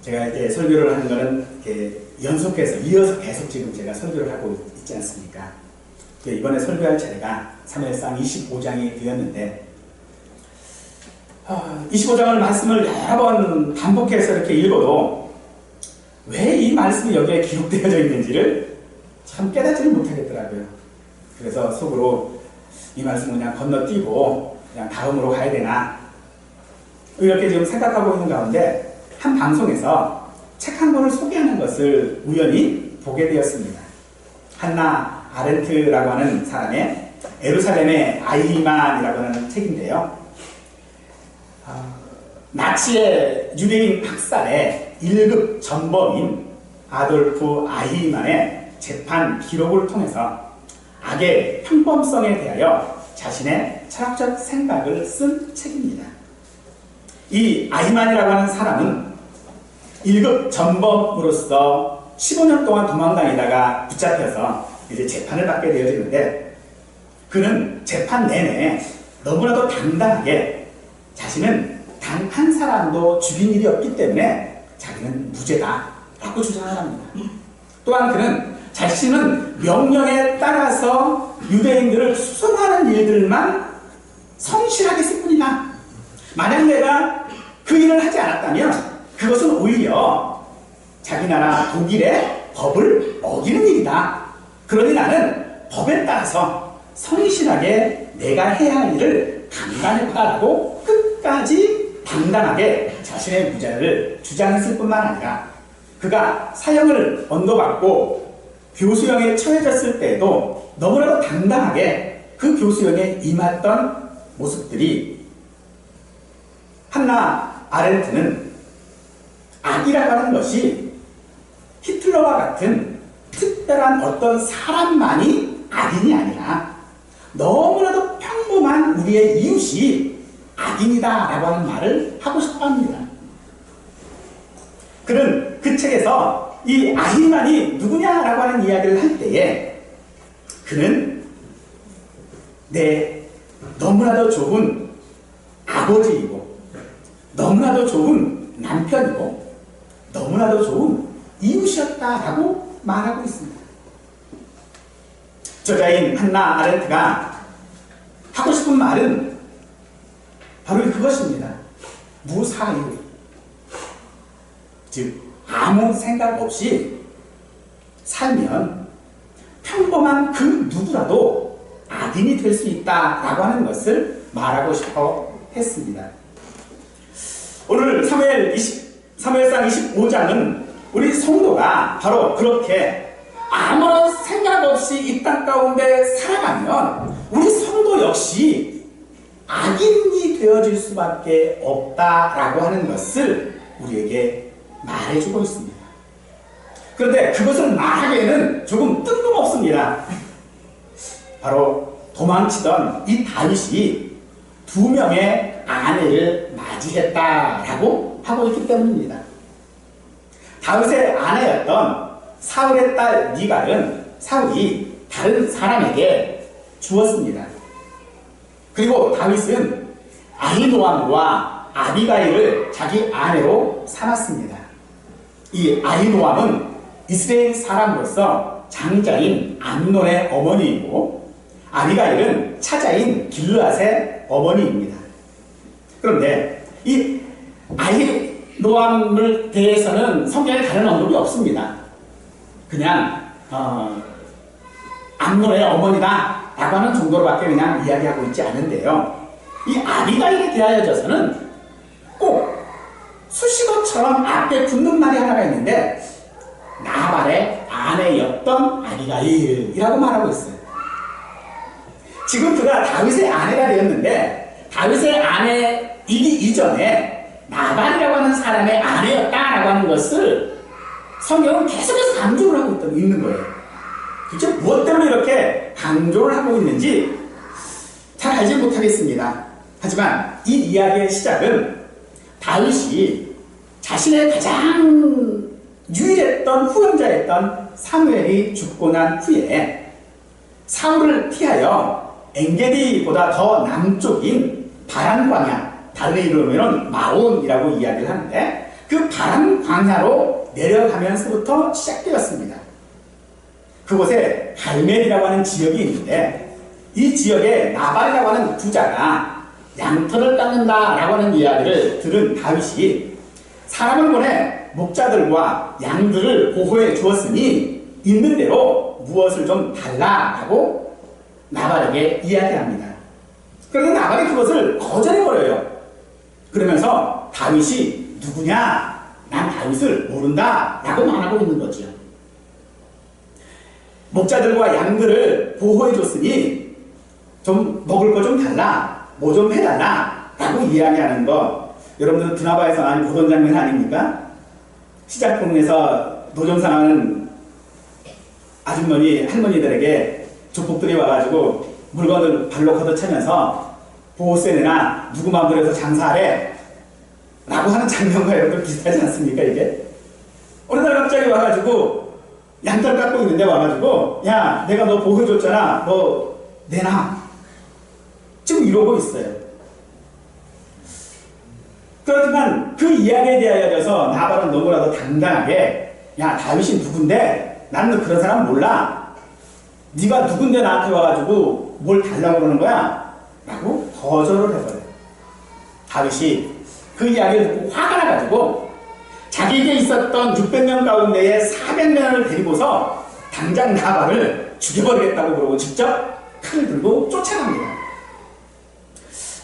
제가 이제 설교를 하는 거는 이렇게 연속해서 이어서 계속 지금 제가 설교를 하고 있지 않습니까? 이번에 설교할 차례가 사무엘상 25장이 되었는데 25장을 말씀을 여러 번 반복해서 이렇게 읽어도 왜 이 말씀이 여기에 기록되어져 있는지를 참 깨닫지를 못하겠더라고요. 그래서 속으로 이 말씀을 그냥 건너뛰고 그냥 다음으로 가야 되나 이렇게 지금 생각하고 있는 가운데 한 방송에서 책 한 권을 소개하는 것을 우연히 보게 되었습니다. 한나 아렌트라고 하는 사람의 예루살렘의 아이만이라고 하는 책인데요. 나치의 유대인 학살의 1급 전범인 아돌프 아이만의 재판 기록을 통해서 악의 평범성에 대하여 자신의 철학적 생각을 쓴 책입니다. 이 아이만이라고 하는 사람은 1급 전범으로서 15년 동안 도망다니다가 붙잡혀서 이제 재판을 받게 되어지는데 그는 재판 내내 너무나도 당당하게 자신은 단 한 사람도 죽인 일이 없기 때문에 자기는 무죄다 라고 주장을 합니다. 또한 그는 자신은 명령에 따라서 유대인들을 수송하는 일들만 성실하게 했을 뿐이다. 만약 내가 그 일을 하지 않았다면 그것은 오히려 자기 나라 독일의 법을 어기는 일이다. 그러니 나는 법에 따라서 성실하게 내가 해야 할 일을 감당했다라고 끝까지 당당하게 자신의 무죄를 주장했을 뿐만 아니라 그가 사형을 언도받고 교수형에 처해졌을 때에도 너무나도 당당하게 그 교수형에 임했던 모습들이 한나 아렌트는 악이라고 하는 것이 히틀러와 같은 특별한 어떤 사람만이 악인이 아니라 너무나도 평범한 우리의 이웃이 악인이다 라고 하는 말을 하고 싶어 합니다. 그는 그 책에서 이 아히만이 누구냐라고 하는 이야기를 할 때에 그는 내 너무나도 좋은 아버지이고 너무나도 좋은 남편이고 너무나도 좋은 이웃이었다라고 말하고 있습니다. 저자인 한나 아렌트가 하고 싶은 말은 바로 그것입니다. 무사유. 즉 아무 생각 없이 살면 평범한 그 누구라도 악인이 될 수 있다라고 하는 것을 말하고 싶어 했습니다. 오늘 사무엘상 25장은 우리 성도가 바로 그렇게 아무런 생각 없이 이 땅 가운데 살아가면 우리 성도 역시 악인이 되어질 수밖에 없다라고 하는 것을 우리에게 말해주고 있습니다. 그런데 그것을 말하기에는 조금 뜬금없습니다. 바로 도망치던 이 다윗이 2명의 아내를 맞이했다라고 하고 있기 때문입니다. 다윗의 아내였던 사울의 딸 미갈은 사울이 다른 사람에게 주었습니다. 그리고 다윗은 아히노암과 아비가일을 자기 아내로 삼았습니다. 이 아히노암은 이스라엘 사람으로서 장자인 암논의 어머니이고 아비가일은 차자인 길르앗의 어머니입니다. 그런데 이 아히노암을 대해서는 성경에 다른 언급이 없습니다. 그냥 암논의 어머니다 라고 하는 정도로밖에 그냥 이야기하고 있지 않은데요. 이 아비가일에 대하여져서는 꼭 수식어처럼 앞에 붙는 말이 하나가 있는데 나발의 아내였던 아비가일이라고 말하고 있어요. 지금 그가 다윗의 아내가 되었는데 다윗의 아내이기 이전에 나발이라고 하는 사람의 아내였다라고 하는 것을 성경은 계속해서 강조를 하고 있는 거예요. 도대체 무엇 때문에 이렇게 강조를 하고 있는지 잘 알지 못하겠습니다. 하지만 이 이야기의 시작은 다윗이 자신의 가장 유일했던 후원자였던 사무엘이 죽고 난 후에 사울을 피하여 엔게디보다 더 남쪽인 바란 광야, 다른 이름으로는 마온이라고 이야기를 하는데 그 바람 광야로 내려가면서부터 시작되었습니다. 그곳에 갈멜이라고 하는 지역이 있는데 이 지역에 나발이라고 하는 부자가 양털을 깎는다라고 하는 이야기를 들은 다윗이 사람을 보내 목자들과 양들을 보호해 주었으니 있는 대로 무엇을 좀 달라라고 나발에게 이야기합니다. 그런데 나발이 그것을 거절해버려요. 그러면서 다윗이 누구냐? 난 다윗을 모른다 라고 말하고 있는 거죠. 목자들과 양들을 보호해줬으니 좀 먹을 거 좀 달라, 뭐 좀 해달라 라고 이야기하는 거, 여러분들 드라마에서 많이 보던 장면 아닙니까? 시작부에서 노점상하는 아주머니, 할머니들에게 조폭들이 와가지고 물건을 발로 걷어차면서 보호세 내나 누구 마음대로 해서 장사하래 라고 하는 장면과 여러분 비슷하지 않습니까? 이게 어느 날 갑자기 와가지고 양털 깎고 있는데 와가지고 야 내가 너 보호해줬잖아, 너 내놔, 지금 이러고 있어요. 그렇지만 그 이야기에 대하여서 나발은 너무나도 당당하게 야 다윗이 누군데? 나는 그런 사람 몰라, 네가 누군데 나한테 와가지고 뭘 달라고 그러는 거야? 라고 거절을 해버려요. 다윗이 그 이야기를 듣고 화가 나가지고 자기에게 있었던 600명 가운데에 400명을 데리고서 당장 나발을 죽여버리겠다고 그러고 직접 칼을 들고 쫓아갑니다.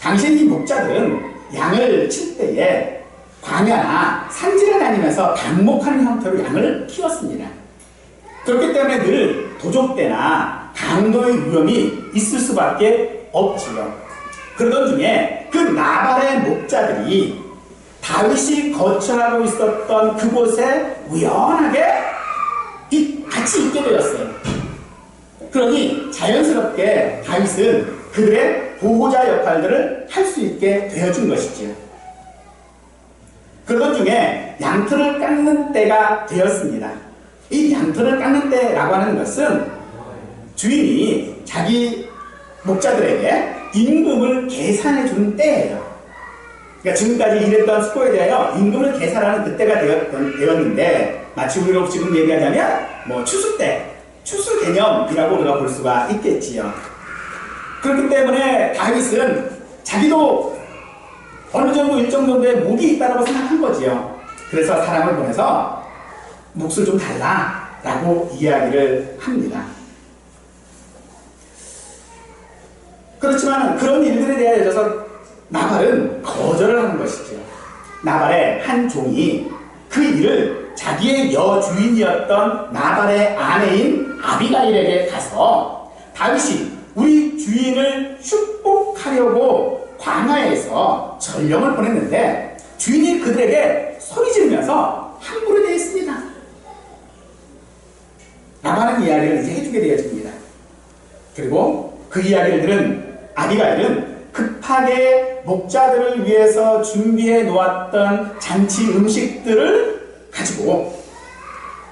당시 이 목자들은 양을 칠 때에 광야나 산지를 다니면서 방목하는 형태로 양을 키웠습니다. 그렇기 때문에 늘 도적대나 강도의 위험이 있을 수밖에 없지요. 그러던 중에 그 나발의 목자들이 다윗이 거처하고 있었던 그곳에 우연하게 같이 있게 되었어요. 그러니 자연스럽게 다윗은 그들의 보호자 역할들을 할 수 있게 되어준 것이지요. 그러던 중에 양털을 깎는 때가 되었습니다. 이 양털을 깎는 때라고 하는 것은 주인이 자기 목자들에게 임금을 계산해 주는 때예요. 그러니까 지금까지 일했던 수고에 대하여 임금을 계산하는 그때가 되었는데, 마치 우리로 지금 얘기하자면 뭐 추수 때, 추수 개념이라고 우리가 볼 수가 있겠지요. 그렇기 때문에 다윗은 자기도 어느 정도 일정 정도의 목이 있다고 생각한 거지요. 그래서 사람을 보내서 몫을 좀 달라라고 이야기를 합니다. 그렇지만 그런 일들에 대해서 나발은 거절을 하는 것이죠. 나발의 한 종이 그 일을 자기의 여주인이었던 나발의 아내인 아비가일에게 가서 다윗이 우리 주인을 축복하려고 광야에서 전령을 보냈는데 주인이 그들에게 소리 지르면서 함부로 대했습니다 라고 하는 이야기를 이제 해주게 되어집니다. 그리고 그 이야기를 들은 아비가일은 급하게 목자들을 위해서 준비해 놓았던 잔치 음식들을 가지고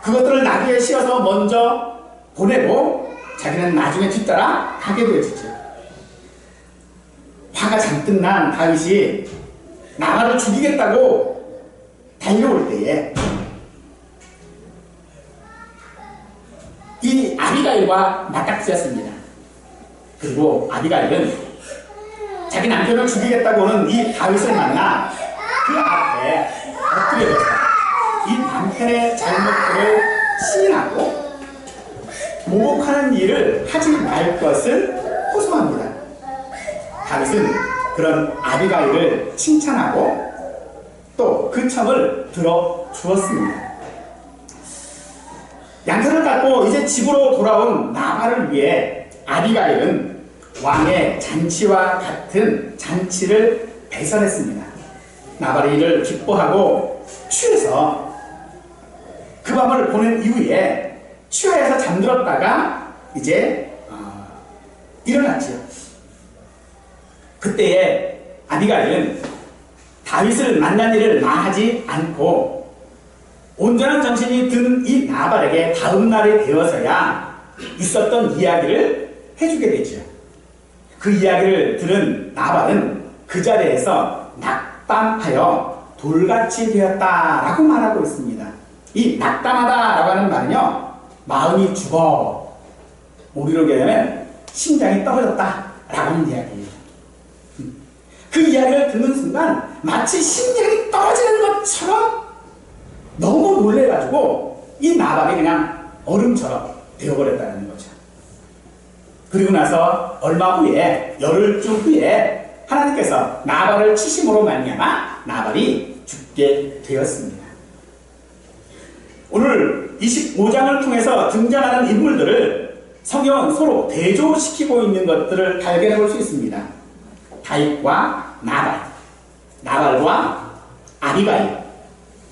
그것들을 나귀에 씌워서 먼저 보내고 자기는 나중에 뒤따라 가게 되어지죠. 화가 잔뜩 난 다윗이 나발을 죽이겠다고 달려올 때에 이 아비가일과 맞닥뜨렸습니다. 그리고 아비가일은 자기 남편을 죽이겠다고 하는 이 다윗을 만나 그 앞에 엎드려서 이 남편의 잘못들을 시인하고 모욕하는 일을 하지 말 것을 호소합니다. 다윗은 그런 아비가일을 칭찬하고 또 그 청을 들어주었습니다. 양털을 깎고 이제 집으로 돌아온 나발을 위해 아비가일은 왕의 잔치와 같은 잔치를 배설했습니다. 나발이 이를 기뻐하고 취해서 그 밤을 보낸 이후에 취하에서 잠들었다가 이제 일어났지요. 그때에 아비가일은 다윗을 만난 일을 말하지 않고 온전한 정신이 든 이 나발에게 다음 날이 되어서야 있었던 이야기를 해주게 되죠. 그 이야기를 들은 나발은 그 자리에서 낙담하여 돌같이 되었다라고 말하고 있습니다. 이 낙담하다라고 하는 말은요, 마음이 죽어. 우리로 얘기하면 심장이 떨어졌다라고 하는 이야기예요. 그 이야기를 듣는 순간 마치 심장이 떨어지는 것처럼 너무 놀래가지고 이 나발이 그냥 얼음처럼 되어버렸다는 거죠. 그리고 나서 얼마 후에, 열흘쯤 후에 하나님께서 나발을 치심으로 말미암아 나발이 죽게 되었습니다. 오늘 25장을 통해서 등장하는 인물들을 성경은 서로 대조시키고 있는 것들을 발견해 볼 수 있습니다. 다윗과 나발, 나발과 아비가일,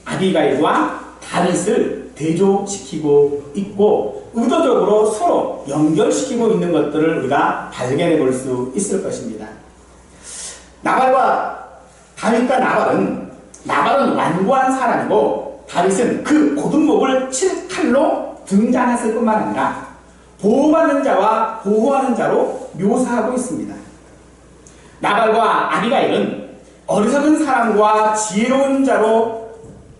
아비가일과 다윗을 대조시키고 있고 의도적으로 서로 연결시키고 있는 것들을 우리가 발견해 볼 수 있을 것입니다. 다윗과 나발은 완고한 사람이고 다윗은 그 고등목을 칠 칼로 등장했을 뿐만 아니라 보호받는 자와 보호하는 자로 묘사하고 있습니다. 나발과 아비가일은 어리석은 사람과 지혜로운 자로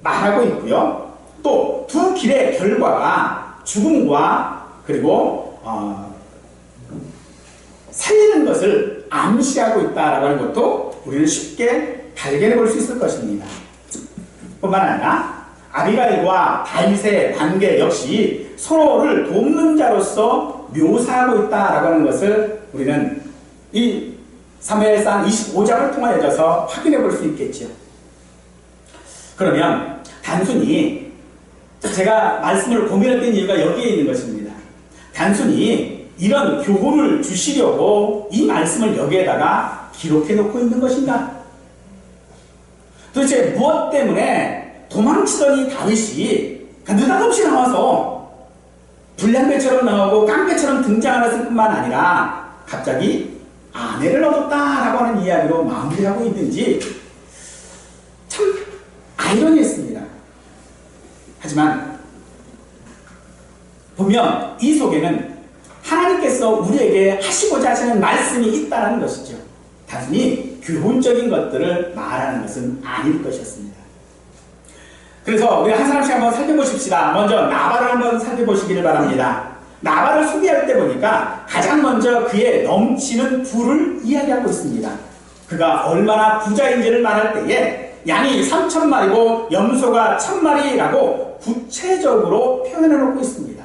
말하고 있고요. 또 두 길의 결과가 죽음과 그리고 살리는 것을 암시하고 있다라고 하는 것도 우리는 쉽게 발견해 볼 수 있을 것입니다. 뿐만 아니라 아비가일과 다윗의 관계 역시 서로를 돕는 자로서 묘사하고 있다라고 하는 것을 우리는 이 사무엘상 25장을 통하여서 확인해 볼 수 있겠죠. 그러면 단순히 제가 말씀을 고민했던 이유가 여기에 있는 것입니다. 단순히 이런 교훈을 주시려고 이 말씀을 여기에다가 기록해 놓고 있는 것인가? 도대체 무엇 때문에 도망치던 이 다윗이 느닷없이 나와서 불량배처럼 나오고 깡패처럼 등장하였을 뿐만 아니라 갑자기 아내를 얻었다라고 하는 이야기로 마무리하고 있는지 참 아이러니했습니다. 하지만 보면 이 속에는 하나님께서 우리에게 하시고자 하시는 말씀이 있다는 것이죠. 단순히 교훈적인 것들을 말하는 것은 아닐 것이었습니다. 그래서 우리 한 사람씩 한번 살펴보십시다. 먼저 나발을 한번 살펴보시기를 바랍니다. 나발을 소개할 때 보니까 가장 먼저 그의 넘치는 부를 이야기하고 있습니다. 그가 얼마나 부자인지를 말할 때에 양이 3,000마리고 염소가 1,000마리라고 구체적으로 표현해 놓고 있습니다.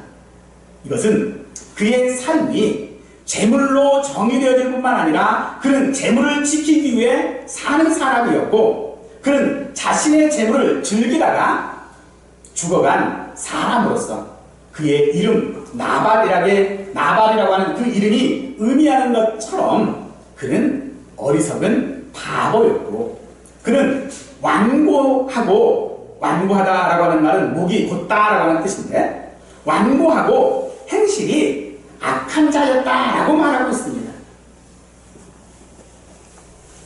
이것은 그의 삶이 재물로 정의되어질 뿐만 아니라 그는 재물을 지키기 위해 사는 사람이었고 그는 자신의 재물을 즐기다가 죽어간 사람으로서 그의 이름 나발이라고 하는 그 이름이 의미하는 것처럼 그는 어리석은 바보였고 그는 완고하다라고 하는 말은 목이 곧다라고 하는 뜻인데 완고하고 행실이 악한 자였다라고 말하고 있습니다.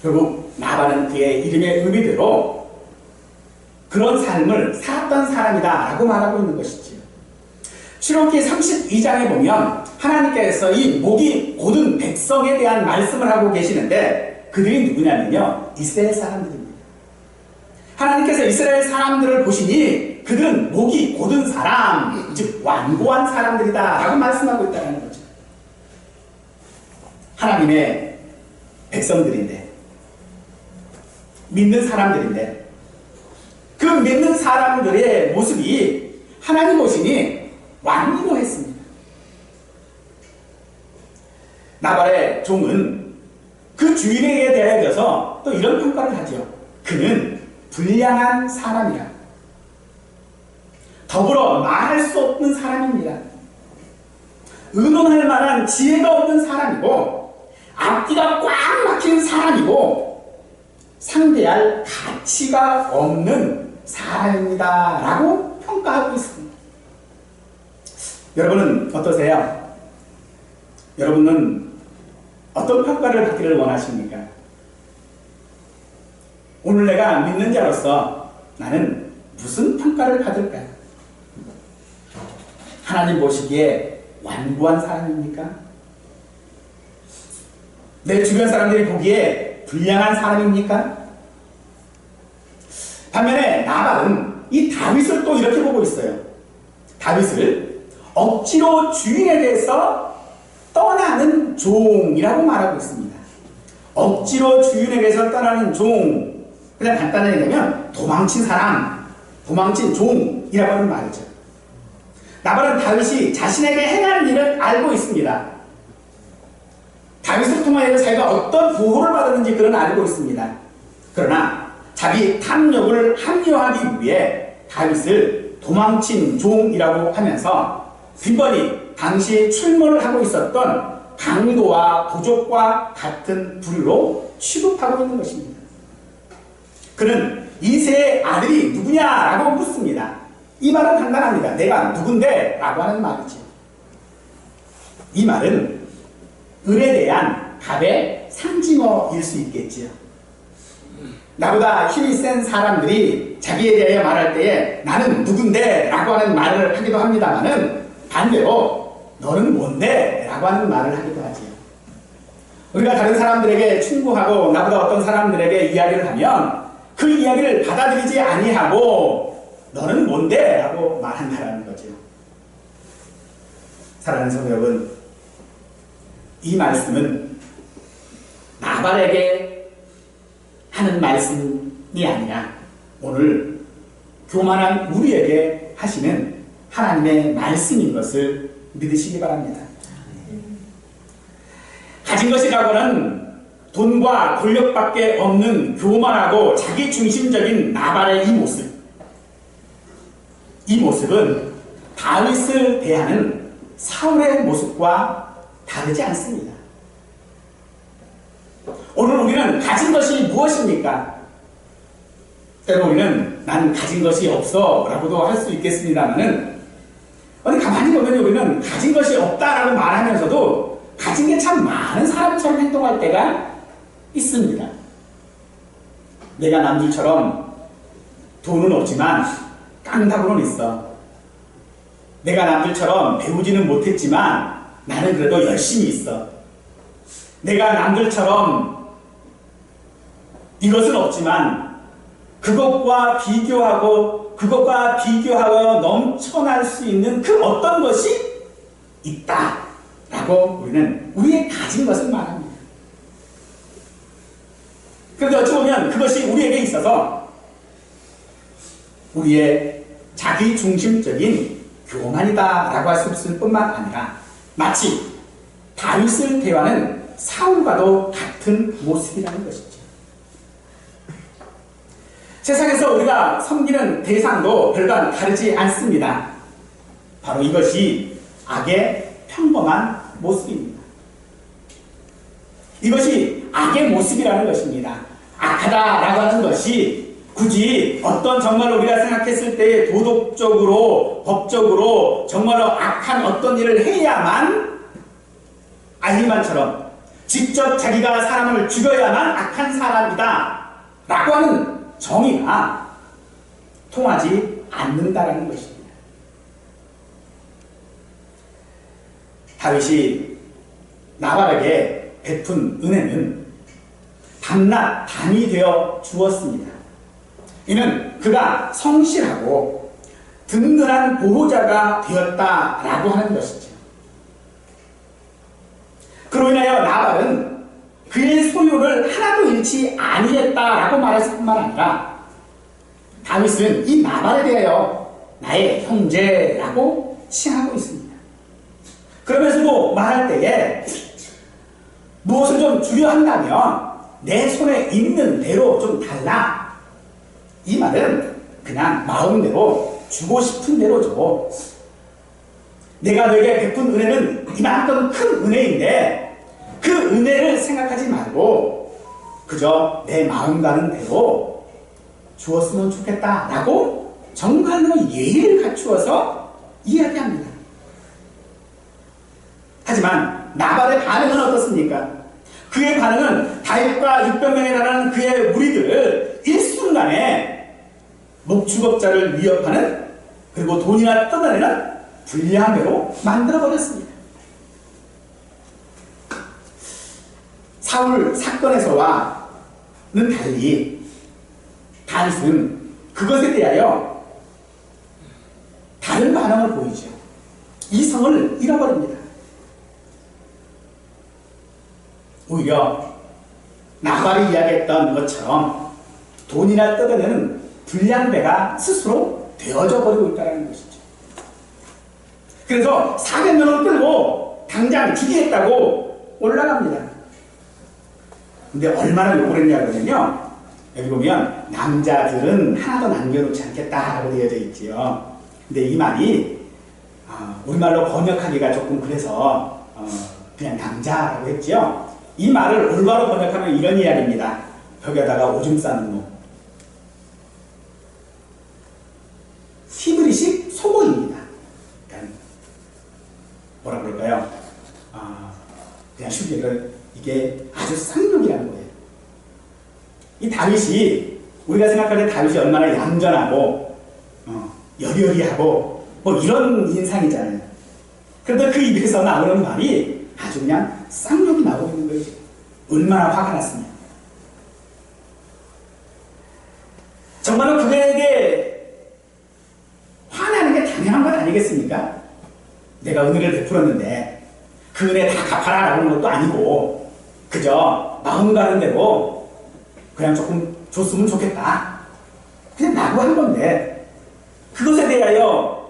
결국 나발은 그의 이름의 의미대로 그런 삶을 살았던 사람이다라고 말하고 있는 것이지요. 출애굽기 32장에 보면 하나님께서 이 목이 곧은 백성에 대한 말씀을 하고 계시는데 그들이 누구냐면요, 이스라엘 사람들입니다. 하나님께서 이스라엘 사람들을 보시니 그들은 목이 곧은 사람, 즉 완고한 사람들이다 라고 말씀하고 있다는 거죠. 하나님의 백성들인데, 믿는 사람들인데 그 믿는 사람들의 모습이 하나님 보시니 완고했습니다. 나발의 종은 그 주인에게 대하여서 또 이런 평가를 하죠. 그는 불량한 사람이라. 더불어 말할 수 없는 사람입니다. 의논할 만한 지혜가 없는 사람이고 앞뒤가 꽉 막힌 사람이고 상대할 가치가 없는 사람입니다 라고 평가하고 있습니다. 여러분은 어떠세요? 여러분은 어떤 평가를 받기를 원하십니까? 오늘 내가 믿는 자로서 나는 무슨 평가를 받을까요? 하나님 보시기에 완고한 사람입니까? 내 주변 사람들이 보기에 불량한 사람입니까? 반면에 나발은 이 다윗을 또 이렇게 보고 있어요. 다윗을 억지로 주인에 대해서 떠나는 종이라고 말하고 있습니다. 억지로 주인에게서 떠나는 종, 그냥 간단하게 얘기하면 도망친 사람, 도망친 종이라고 하는 말이죠. 나발은 다윗이 자신에게 행할 일을 알고 있습니다. 다윗을 통하여 자기가 어떤 보호를 받았는지 그는 알고 있습니다. 그러나 자기 탐욕을 합리화하기 위해 다윗을 도망친 종이라고 하면서 빈번히 당시 출몰을 하고 있었던 강도와 부족과 같은 부류로 취급하고 있는 것입니다. 그는 이새의 아들이 누구냐라고 묻습니다. 이 말은 간단합니다. 내가 누군데? 라고 하는 말이죠. 이 말은 을에 대한 답의 상징어일 수 있겠지요. 나보다 힘이 센 사람들이 자기에 대하여 말할 때에 나는 누군데? 라고 하는 말을 하기도 합니다만은 반대로 너는 뭔데? 라고 하는 말을 하기도 하지요. 우리가 다른 사람들에게 충고하고 나보다 어떤 사람들에게 이야기를 하면 그 이야기를 받아들이지 아니하고 너는 뭔데? 라고 말한다는 거죠. 사랑하는 성도 여러분, 이 말씀은 나발에게 하는 말씀이 아니라 오늘 교만한 우리에게 하시는 하나님의 말씀인 것을 믿으시기 바랍니다. 가진 것이라고는 돈과 권력밖에 없는 교만하고 자기중심적인 나발의 이 모습은 다윗을 대하는 사울의 모습과 다르지 않습니다. 오늘 우리는 가진 것이 무엇입니까? 때로 우리는 난 가진 것이 없어 라고도 할 수 있겠습니다만은 어디 가만히 보면 우리는 가진 것이 없다라고 말하면서도 가진 게 참 많은 사람처럼 행동할 때가 있습니다. 내가 남들처럼 돈은 없지만 깡다구는 있어. 내가 남들처럼 배우지는 못했지만 나는 그래도 열심히 있어. 내가 남들처럼 이것은 없지만 그것과 비교하고 넘쳐날 수 있는 그 어떤 것이 있다라고 우리는 우리의 가진 것을 말합니다. 그런데 어찌 보면 그것이 우리에게 있어서 우리의 자기중심적인 교만이다라고 할 수 있을 뿐만 아니라 마치 다윗을 대하는 사울과도 같은 모습이라는 것이죠. 세상에서 우리가 섬기는 대상도 별반 다르지 않습니다. 바로 이것이 악의 평범한 모습입니다. 이것이 악의 모습이라는 것입니다. 악하다라고 하는 것이 굳이 어떤 정말로 우리가 생각했을 때 도덕적으로, 법적으로 정말로 악한 어떤 일을 해야만 알리만처럼 직접 자기가 사람을 죽여야만 악한 사람이다 라고 하는 정의가 통하지 않는다라는 것입니다. 다윗이 나발에게 베푼 은혜는 밤낮 담이 되어 주었습니다. 이는 그가 성실하고 든든한 보호자가 되었다라고 하는 것이죠. 그로 인하여 나발은 그의 소유를 하나도 잃지 아니했다라고 말했을 뿐만 아니라 다윗은 이 나발에 대하여 나의 형제라고 칭하고 있습니다. 그러면서도 말할 때에 무엇을 좀 주려 한다면 내 손에 있는 대로 좀 달라. 이 말은 그냥 마음대로 주고 싶은 대로 줘. 내가 너에게 베푼 은혜는 이만큼 큰 은혜인데 그 은혜를 생각하지 말고 그저 내 마음 가는 대로 주었으면 좋겠다라고 정말로 예의를 갖추어서 이야기합니다. 하지만 나발의 반응은 어떻습니까? 그의 반응은 다윗과 600명에 달하는 그의 무리들을 일순간에 목축업자를 위협하는 그리고 돈이나 뜯어내는 불량배로 만들어버렸습니다. 사울 사건에서와는 달리 다윗은 그것에 대하여 다른 반응을 보이죠. 이성을 잃어버립니다. 오히려 나발이 이야기했던 것처럼 돈이나 뜯어내는 불량배가 스스로 되어져 버리고 있다는 것이죠. 그래서 400명을 끌고 당장 죽이겠다고 올라갑니다. 근데 얼마나 욕을 했냐 그러면요, 여기 보면 남자들은 하나도 남겨놓지 않겠다라고 되어져 있지요. 근데 이 말이 우리말로 번역하기가 조금 그래서 그냥 남자라고 했지요. 이 말을 올바로 번역하면 이런 이야기입니다. 벽에다가 오줌 싸는 놈. 히브리식 속어입니다. 그러니까 뭐라 그럴까요? 그냥 쉽게 이게 아주 쌍욕이라는 거예요. 이 다윗이, 우리가 생각할 때 다윗이 얼마나 얌전하고 여리여리하고 뭐 이런 인상이잖아요. 그런데 그 입에서 나오는 말이 아주 그냥 쌍욕이 나오고 있는 거죠. 얼마나 화가 났으면. 정말로 그에게 화나는 게 당연한 것 아니겠습니까? 내가 은혜를 베풀었는데 그 은혜 다 갚아라 라고 하는 것도 아니고 그저 마음 가는 대로 그냥 조금 줬으면 좋겠다 그냥 라고 한 건데, 그것에 대하여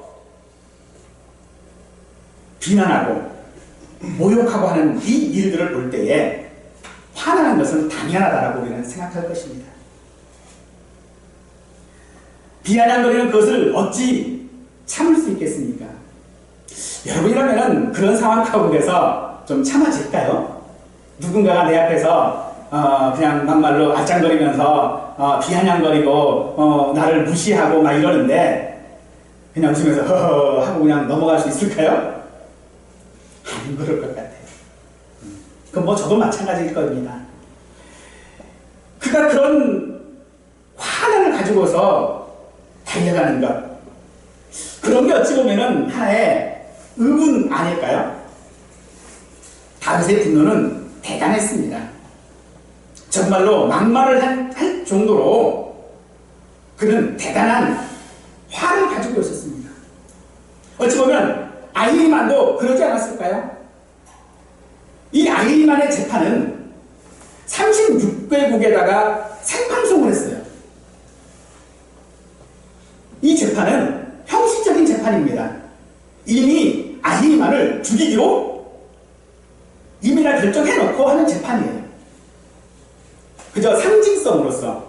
비난하고 모욕하고 하는 이 일들을 볼 때에 화나는 것은 당연하다라고 우리는 생각할 것입니다. 비아냥거리는 그것을 어찌 참을 수 있겠습니까? 여러분이라면 그런 상황 가운데서 좀 참아질까요? 누군가가 내 앞에서 그냥 막말로 알짱거리면서 비아냥거리고 나를 무시하고 막 이러는데 그냥 웃으면서 허허 하고 그냥 넘어갈 수 있을까요? 안 그럴 것 같아요. 그건 뭐 저도 마찬가지일 겁니다. 그가 그런 화난을 가지고서 달려가는 것, 그런 게 어찌 보면은 하나의 의문 아닐까요? 다윗의 분노는 대단했습니다. 정말로 막말을 할 정도로 그는 대단한 화를 가지고 있었습니다. 어찌 보면 아히리만도 그러지 않았을까요? 이 아히리만의 재판은 36개국에다가 생방송을 했어요. 이 재판은 형식적인 재판입니다. 이미 아히리만을 죽이기로 이미 다 결정해놓고 하는 재판이에요. 그저 상징성으로서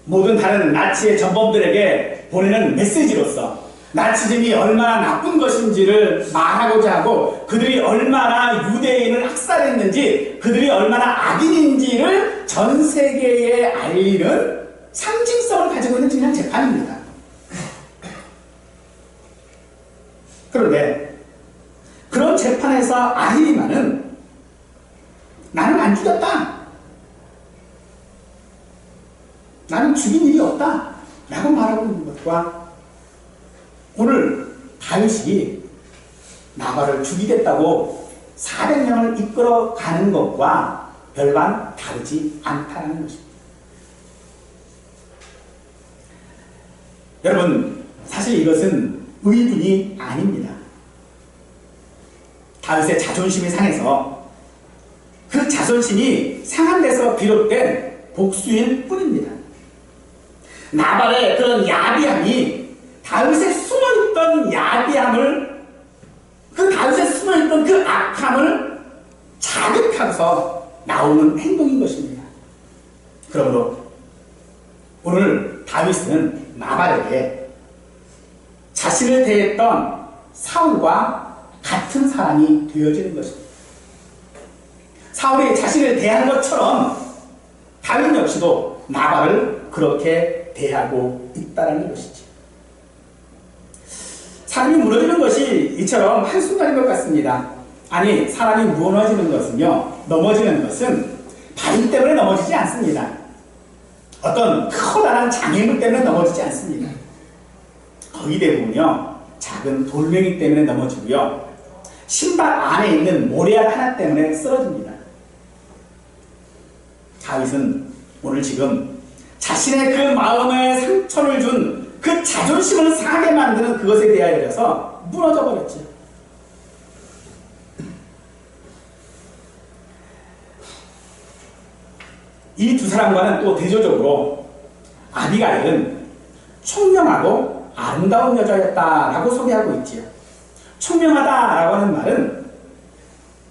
모든 다른 나치의 전범들에게 보내는 메시지로서 나치즘이 얼마나 나쁜 것인지를 말하고자 하고 그들이 얼마나 유대인을 학살했는지 그들이 얼마나 악인인지를 전 세계에 알리는 상징성을 가지고 있는 그냥 재판입니다. 그런데 그런 재판에서 아히리만은 나는 안 죽였다, 나는 죽인 일이 없다 라고 말하고 있는 것과 오늘 다윗이 나발을 죽이겠다고 400명을 이끌어 가는 것과 별반 다르지 않다는 것입니다. 여러분, 사실 이것은 의문이 아닙니다. 다윗의 자존심이 상해서 그 자존심이 상한 데서 비롯된 복수일 뿐입니다. 나발의 그런 야비함이 다윗의 숨어있던 야비함을, 그 다윗의 숨어있던 그 악함을 자극하면서 나오는 행동인 것입니다. 그러므로 오늘 다윗은 나발에게 자신을 대했던 사울과 같은 사람이 되어지는 것입니다. 사울이 자신을 대한 것처럼 다윗 역시도 나발을 그렇게 대하고 있다는 것이죠. 사람이 무너지는 것이 이처럼 한순간인 것 같습니다. 아니, 사람이 무너지는 것은요, 넘어지는 것은 바위 때문에 넘어지지 않습니다. 어떤 커다란 장애물 때문에 넘어지지 않습니다. 거의 대부분요, 작은 돌멩이 때문에 넘어지고요, 신발 안에 있는 모래알 하나 때문에 쓰러집니다. 다윗은 오늘 지금 자신의 그 마음에 상처를 준 그 자존심을 상하게 만드는 그것에 대하여서 무너져 버렸죠. 이 두 사람과는 또 대조적으로 아비가일은 총명하고 아름다운 여자였다라고 소개하고 있지요. 총명하다라고 하는 말은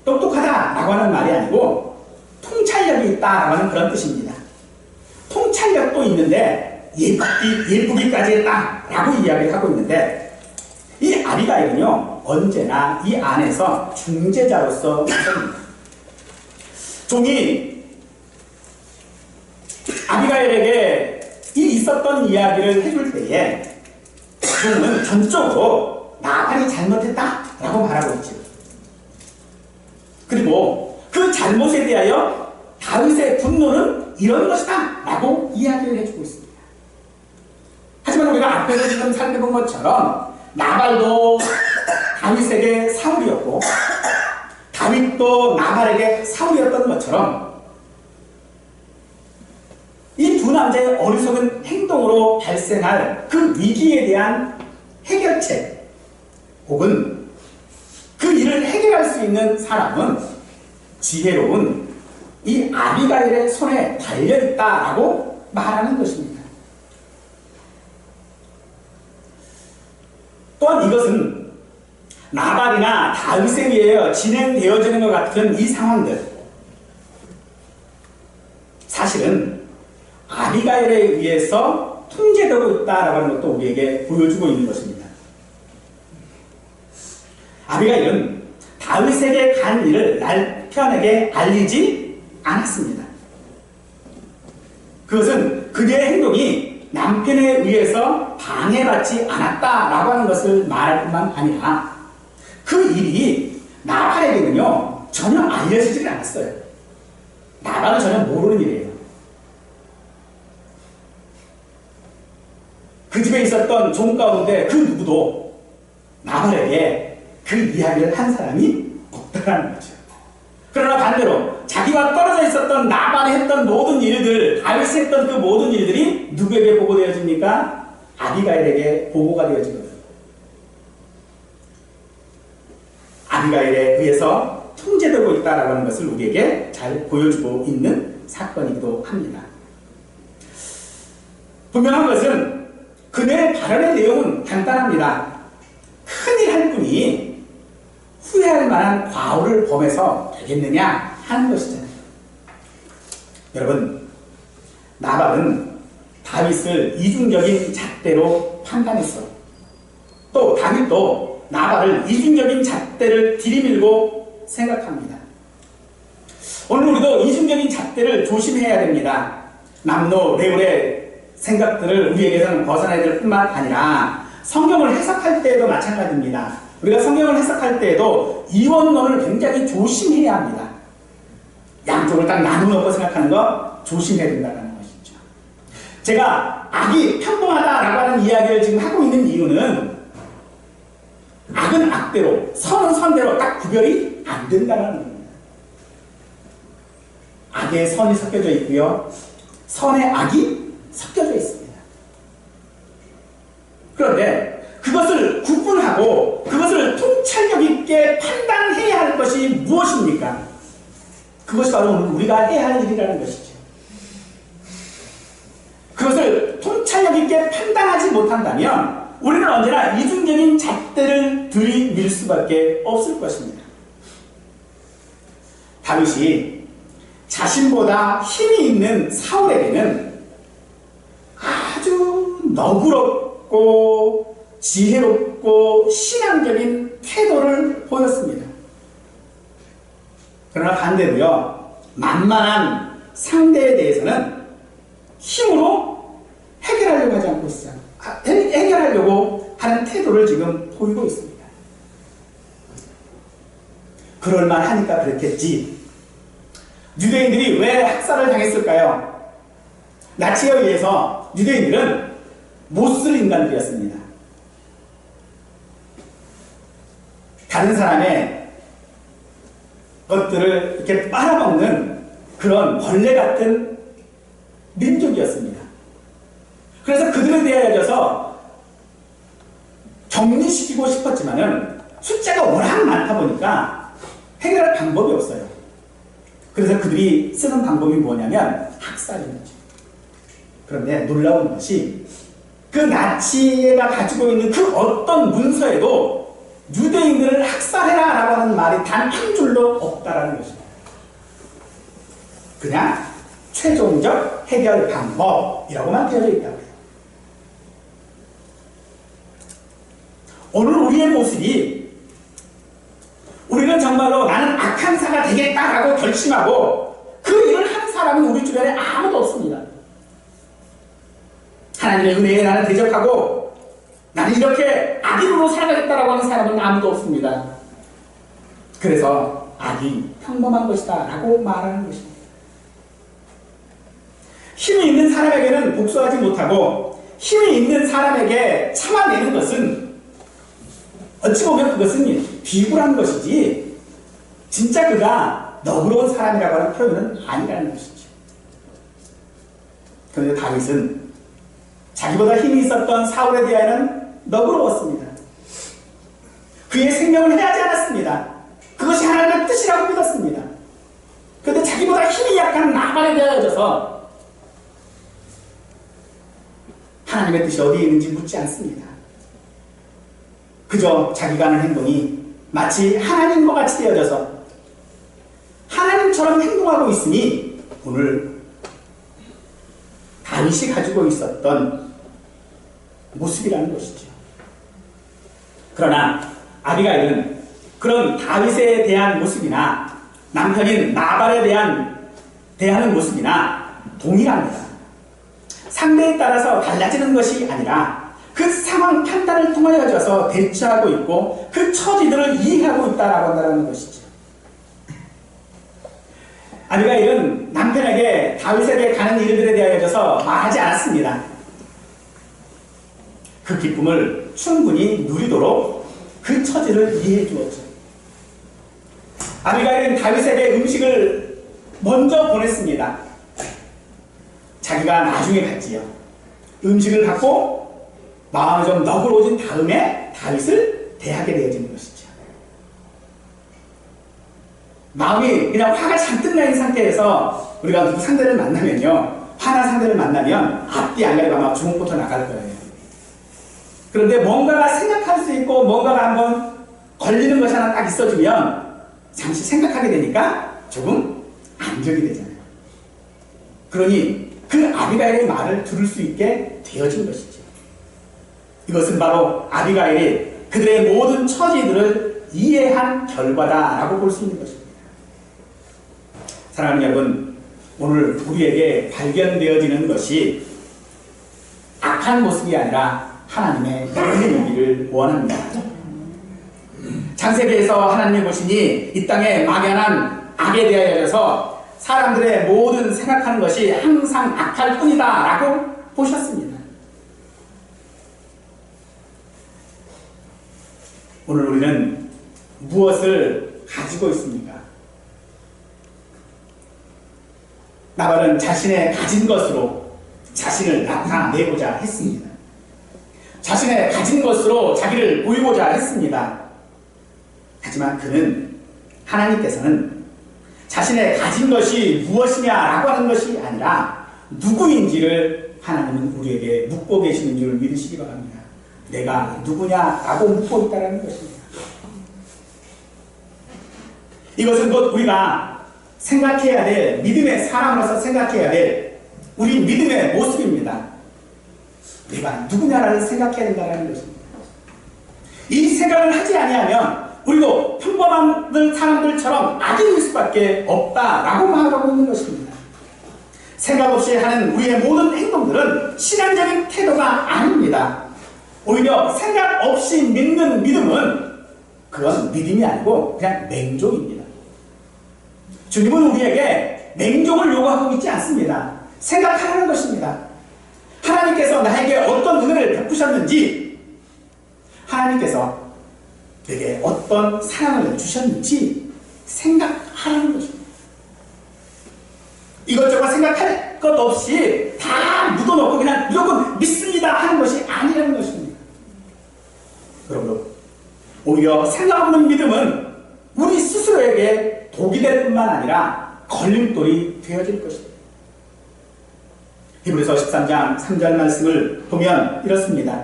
똑똑하다라고 하는 말이 아니고 통찰력이 있다라고 하는 그런 뜻입니다. 통찰력도 있는데 예쁘기까지 했다라고 이야기를 하고 있는데, 이 아비가일은요 언제나 이 안에서 중재자로서 있습니다. 종이 아비가일에게 이 있었던 이야기를 해줄 때에 종은 전적으로 나발이 잘못했다라고 말하고 있죠. 그리고 그 잘못에 대하여 다윗의 분노는 이런 것이다 라고 이야기를 해주고 있습니다. 하지만 우리가 앞에서 지금 살펴본 것처럼 나발도 다윗에게 사울이었고 다윗도 나발에게 사울이었던 것처럼 이 두 남자의 어리석은 행동으로 발생할 그 위기에 대한 해결책 혹은 그 일을 해결할 수 있는 사람은 지혜로운 이 아비가일의 손에 달려있다라고 말하는 것입니다. 또한 이것은 나발이나 다윗에 의해 진행되어지는 것 같은 이 상황들, 사실은 아비가일에 의해서 통제되고 있다라고 하는 것도 우리에게 보여주고 있는 것입니다. 아비가일은 다윗에게 간 일을 남편에게 알리지 않았습니다. 그것은 그녀의 행동이 남편에 의해서 방해받지 않았다라고 하는 것을 말할 뿐만 아니라 그 일이 나발에게는요 전혀 알려지지 않았어요. 나발은 전혀 모르는 일이에요. 그 집에 있었던 종 가운데 그 누구도 나발에게 그 이야기를 한 사람이 없다라는 거죠. 그러나 반대로 자기와 떨어져 있었던 나발이 했던 모든 일들, 다윗이 했던 그 모든 일들이 누구에게 보고되어집니까? 아비가일에게 보고가 되어지거든요. 아비가일에 의해서 통제되고 있다라고 하는 것을 우리에게 잘 보여주고 있는 사건이기도 합니다. 분명한 것은 그녀의 발언의 내용은 간단합니다. 큰일 할 뿐이 후회할 만한 과오를 범해서 되겠느냐 하는 것이잖아요. 여러분, 나발은 다윗을 이중적인 잣대로 판단했어. 또 다윗도 나발을 이중적인 잣대를 들이밀고 생각합니다. 오늘 우리도 이중적인 잣대를 조심해야 됩니다. 남노레울의 생각들을 우리에게서는 벗어나야 될 뿐만 아니라 성경을 해석할 때에도 마찬가지입니다. 우리가 성경을 해석할 때에도 이원론을 굉장히 조심해야 합니다. 양쪽을 딱 나누어놓고 생각하는 거 조심해야 된다는 것이죠. 제가 악이 평범하다라고 하는 이야기를 지금 하고 있는 이유는 악은 악대로, 선은 선대로 딱 구별이 안 된다는 겁니다. 악에 선이 섞여져 있고요, 선에 악이 섞여져 있습니다. 그런데 그것을 구분하고 그것을 통찰력 있게 판단해야 할 것이 무엇입니까? 그것이 바로 우리가 해야 할 일이라는 것이죠. 그것을 통찰력 있게 판단하지 못한다면 우리는 언제나 이중적인 잣대를 들이밀 수밖에 없을 것입니다. 다윗이 자신보다 힘이 있는 사울에게는 아주 너그럽고 지혜롭고 신앙적인 태도를 보였습니다. 그러나 반대로요, 만만한 상대에 대해서는 힘으로 해결하려고 하지 않고 있어요. 해결하려고 하는 태도를 지금 보이고 있습니다. 그럴만 하니까 그랬겠지. 유대인들이 왜 학살을 당했을까요? 나치에 의해서 유대인들은 못쓸 인간들이었습니다. 다른 사람의 것들을 이렇게 빨아먹는 그런 벌레 같은 민족이었습니다. 방법이 없어요. 그래서 그들이 쓰는 방법이 뭐냐면 학살인 거죠. 그런데 놀라운 것이 그 나치가 가지고 있는 그 어떤 문서에도 유대인들을 학살해라 라고 하는 말이 단 한 줄로 없다라는 것입니다. 그냥 최종적 해결 방법이라고만 되어져 있다고 해요. 오늘 우리의 모습이 우리는 정말로 나는 악한 사가 되겠다라고 결심하고 그 일을 하는 사람은 우리 주변에 아무도 없습니다. 하나님의 은혜에 나는 대적하고 나는 이렇게 악인으로 살아가겠다라고 하는 사람은 아무도 없습니다. 그래서 악이 평범한 것이다 라고 말하는 것입니다. 힘이 있는 사람에게는 복수하지 못하고 힘이 있는 사람에게 참아내는 것은 어찌 보면 그것은 비굴한 것이지 진짜 그가 너그러운 사람이라고 하는 표현은 아니라는 것이죠. 그런데 다윗은 자기보다 힘이 있었던 사울에 대하여는 너그러웠습니다. 그의 생명을 해하지 않았습니다. 그것이 하나님의 뜻이라고 믿었습니다. 그런데 자기보다 힘이 약한 나발에 대하여져서 하나님의 뜻이 어디에 있는지 묻지 않습니다. 그저 자기가 하는 행동이 마치 하나님과 같이 되어져서 하나님처럼 행동하고 있으니 오늘 다윗이 가지고 있었던 모습이라는 것이죠. 그러나 아비가일은 그런 다윗에 대한 모습이나 남편인 나발에 대하는 모습이나 동일합니다. 상대에 따라서 달라지는 것이 아니라 그 상황 판단을 통하여져서 대처하고 있고 그 처지들을 이해하고 있다라고 한다는 것이죠. 아비가일은 남편에게 다윗에게 가는 일들에 대하여져서 말하지 않았습니다. 그 기쁨을 충분히 누리도록 그 처지를 이해해 주었죠. 아비가일은 다윗에게 음식을 먼저 보냈습니다. 자기가 나중에 갔지요. 음식을 갖고 마음이 좀 너그러워진 다음에 다윗을 대하게 되어지는 것이죠. 마음이 그냥 화가 잔뜩 나 있는 상태에서 우리가 누구 상대를 만나면요, 화난 상대를 만나면 앞뒤 안 가리고 아마 주먹부터 나갈 거예요. 그런데 뭔가가 생각할 수 있고 뭔가가 한번 걸리는 것이 하나 딱 있어지면 잠시 생각하게 되니까 조금 안정이 되잖아요. 그러니 그 아비가일의 말을 들을 수 있게 되어진 것이죠. 이것은 바로 아비가일이 그들의 모든 처지들을 이해한 결과다라고 볼 수 있는 것입니다. 사랑하는 여러분, 오늘 우리에게 발견되어지는 것이 악한 모습이 아니라 하나님의 은혜이기를 원합니다. 창세기에서 하나님이 보시니 이 땅에 막연한 악에 대하여서 사람들의 모든 생각하는 것이 항상 악할 뿐이다 라고 보셨습니다. 오늘 우리는 무엇을 가지고 있습니까? 나발은 자신의 가진 것으로 자신을 나타내고자 했습니다. 자신의 가진 것으로 자기를 보이고자 했습니다. 하지만 그는, 하나님께서는 자신의 가진 것이 무엇이냐라고 하는 것이 아니라 누구인지를 하나님은 우리에게 묻고 계시는 줄 믿으시기 바랍니다. 내가 누구냐라고 묻고 있다는 것입니다. 이것은 곧 우리가 생각해야 될, 믿음의 사람으로서 생각해야 될 우리 믿음의 모습입니다. 내가 누구냐를 생각해야 된다는 것입니다. 이 생각을 하지 아니하면 우리도 평범한 사람들처럼 악인일 수밖에 없다라고 말하고 있는 것입니다. 생각 없이 하는 우리의 모든 행동들은 신앙적인 태도가 아닙니다. 오히려 생각 없이 믿는 믿음은 그건 믿음이 아니고 그냥 맹종입니다. 주님은 우리에게 맹종을 요구하고 있지 않습니다. 생각하라는 것입니다. 하나님께서 나에게 어떤 은혜를 베푸셨는지, 하나님께서 내게 어떤 사랑을 주셨는지 생각하라는 것입니다. 이것저것 생각할 것 없이 다 묻어놓고 그냥 무조건 믿습니다 하는 것이 아니라는 것입니다. 여러분, 오히려 생각 없는 믿음은 우리 스스로에게 복이 될 뿐만 아니라 걸림돌이 되어질 것입니다. 히브리서 13장 3절 말씀을 보면 이렇습니다.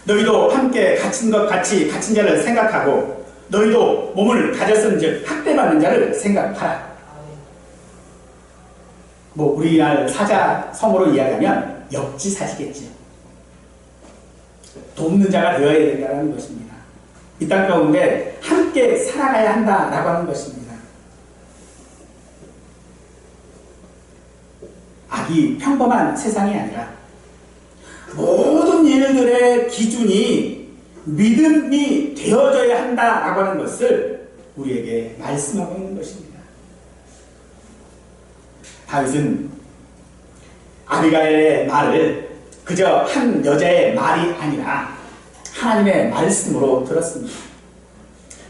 너희도 함께 갇힌 것 같이 갇힌 자를 생각하고 너희도 몸을 가졌은즉 학대받는 자를 생각하라. 뭐 우리날 사자성어로 이야기하면 역지사지겠죠. 돕는 자가 되어야 된다는 것입니다. 이 땅 가운데 함께 살아가야 한다라고 하는 것입니다. 악이 평범한 세상이 아니라 모든 일들의 기준이 믿음이 되어져야 한다라고 하는 것을 우리에게 말씀하고 있는 것입니다. 다윗은 아비가일의 말을 그저 한 여자의 말이 아니라 하나님의 말씀으로 들었습니다.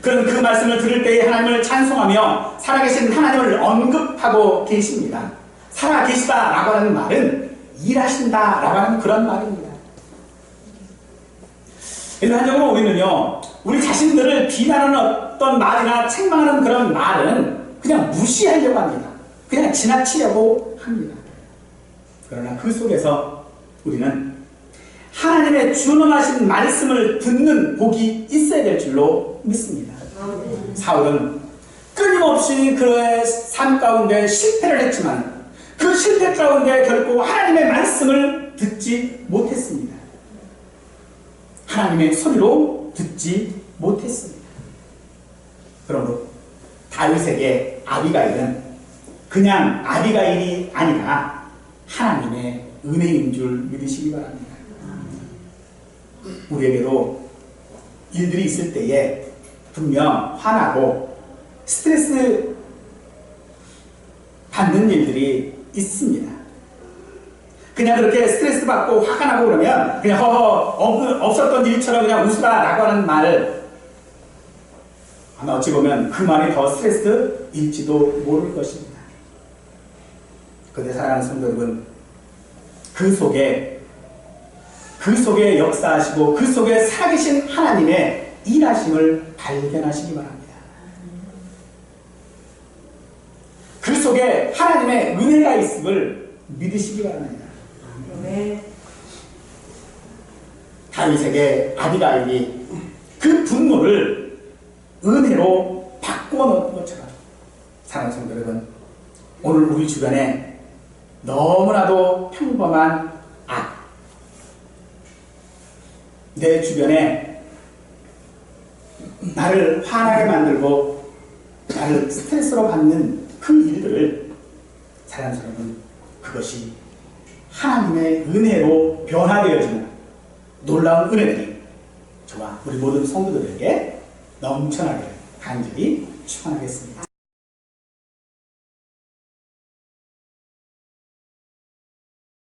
그런 그 말씀을 들을 때에 하나님을 찬송하며 살아계신 하나님을 언급하고 계십니다. 살아계시다라고 하는 말은 일하신다라고 하는 그런 말입니다. 일반적으로 우리는요, 우리 자신들을 비난하는 어떤 말이나 책망하는 그런 말은 그냥 무시하려고 합니다. 그냥 지나치려고 합니다. 그러나 그 속에서 우리는 하나님의 준엄하신 말씀을 듣는 복이 있어야 될 줄로 믿습니다. 사울은 끊임없이 그의 삶 가운데 실패를 했지만 그 실패 가운데 결코 하나님의 말씀을 듣지 못했습니다. 하나님의 소리로 듣지 못했습니다. 그러므로 다윗에게 아비가일은 그냥 아비가일이 아니라 하나님의 은혜인 줄 믿으시기 바랍니다. 우리에게도 일들이 있을 때에 분명 화나고 스트레스 받는 일들이 있습니다. 그냥 그렇게 스트레스 받고 화가 나고 그러면 그냥 없었던 일처럼 그냥 웃으라 라고 하는 말을 아마 어찌 보면 그 말이 더 스트레스일지도 모를 것입니다. 그런데 사랑하는 성도 여러분, 그 속에 역사하시고 그 속에 살아계신 하나님의 일하심을 발견하시기 바랍니다. 그 속에 하나님의 은혜가 있음을 믿으시기 바랍니다. 다윗에게 아비가일이 그 분노를 은혜로 바꾸어 놓은 것처럼 사랑하는 성도 여러분, 오늘 우리 주변에 너무나도 평범한 악, 내 주변에 나를 화나게 만들고 나를 스트레스로 받는 그 일들을 사랑하는 사람은 그것이 하나님의 은혜로 변화되어지는 놀라운 은혜들이 저와 우리 모든 성도들에게 넘쳐나게 간절히 축원하겠습니다.